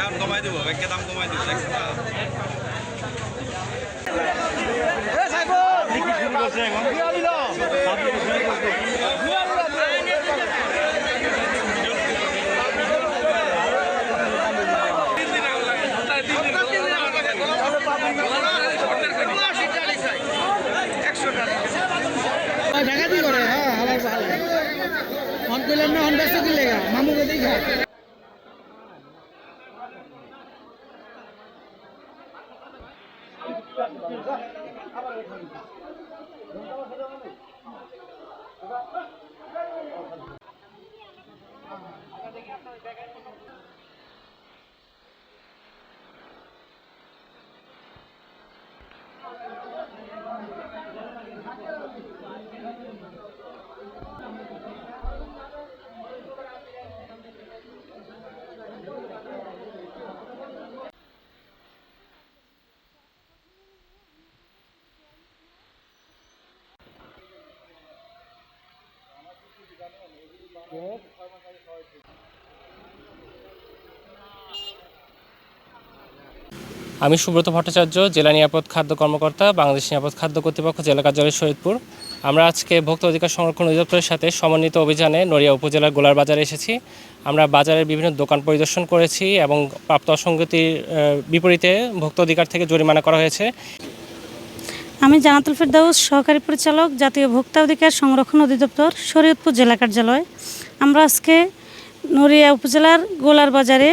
এখন কমাই দেবো, ব্যাংকে দাম কমাই দেবো, দেখছেন না? ডাকাতি করে হ্যাঁ আমার ভালো অন কইলাম না অন ব্যস্ত কি লেগা মামুকে দেখা আমি সুব্রত ভট্টাচার্য, জেলা নিরাপদ খাদ্য কর্মকর্তা, বাংলাদেশ নিরাপদ খাদ্য কর্তৃপক্ষ, জেলা কার্যালয় শরীয়তপুর। আমরা আজকে ভোক্তা অধিকার সংরক্ষণ অধিদপ্তরের সাথে সমন্বিত অভিযানে নড়িয়া উপজেলার গোলার বাজারে এসেছি। আমরা বাজারের বিভিন্ন দোকান পরিদর্শন করেছি এবং প্রাপ্ত অসঙ্গতির বিপরীতে ভোক্তা অধিকার থেকে জরিমানা করা হয়েছে। আমি জানাতুল ফেরদাউস, সহকারী পরিচালক, জাতীয় ভোক্তা অধিকার সংরক্ষণ অধিদপ্তর, শরীয়তপুর জেলা কার্যালয়। আমরা আজকে নড়িয়া উপজেলার গোলার বাজারে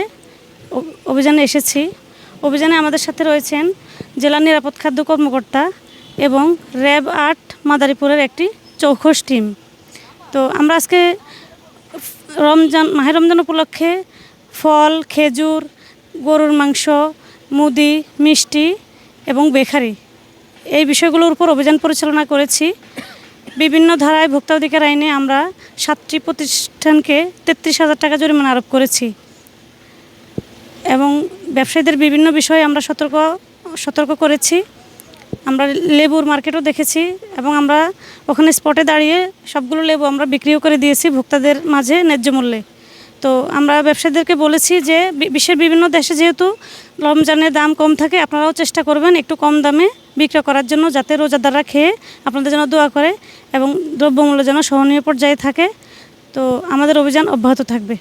অভিযানে এসেছি। অভিযানে আমাদের সাথে রয়েছেন জেলা নিরাপদ খাদ্য কর্মকর্তা এবং র্যাব ৮ মাদারীপুরের একটি চৌখস টিম। তো আমরা আজকে মাহে রমজান উপলক্ষে ফল, খেজুর, গরুর মাংস, মুদি, মিষ্টি এবং বেকারি এই বিষয়গুলোর উপর অভিযান পরিচালনা করেছি। বিভিন্ন ধারায় ভোক্তা অধিকার আইনে আমরা 7টি প্রতিষ্ঠানকে 33,000 টাকা জরিমানা আরোপ করেছি এবং ব্যবসায়ীদের বিভিন্ন বিষয়ে আমরা সতর্ক করেছি। আমরা লেবুর মার্কেটও দেখেছি এবং আমরা ওখানে স্পটে দাঁড়িয়ে সবগুলো লেবু আমরা বিক্রিও করে দিয়েছি ভোক্তাদের মাঝে ন্যায্য মূল্যে। তো আমরা ব্যবসায়ীদেরকে বলেছি যে বিশ্বের বিভিন্ন দেশে যেহেতু রমজানের দাম কম থাকে, আপনারাও চেষ্টা করবেন একটু কম দামে বিক্রি করার জন্য, যাতে রোজাদাররা খেয়ে আপনাদের জন্য দোয়া করে এবং দ্রব্যমূল্য যেন সহনীয় পর্যায়ে থাকে। তো আমাদের অভিযান অব্যাহত থাকবে।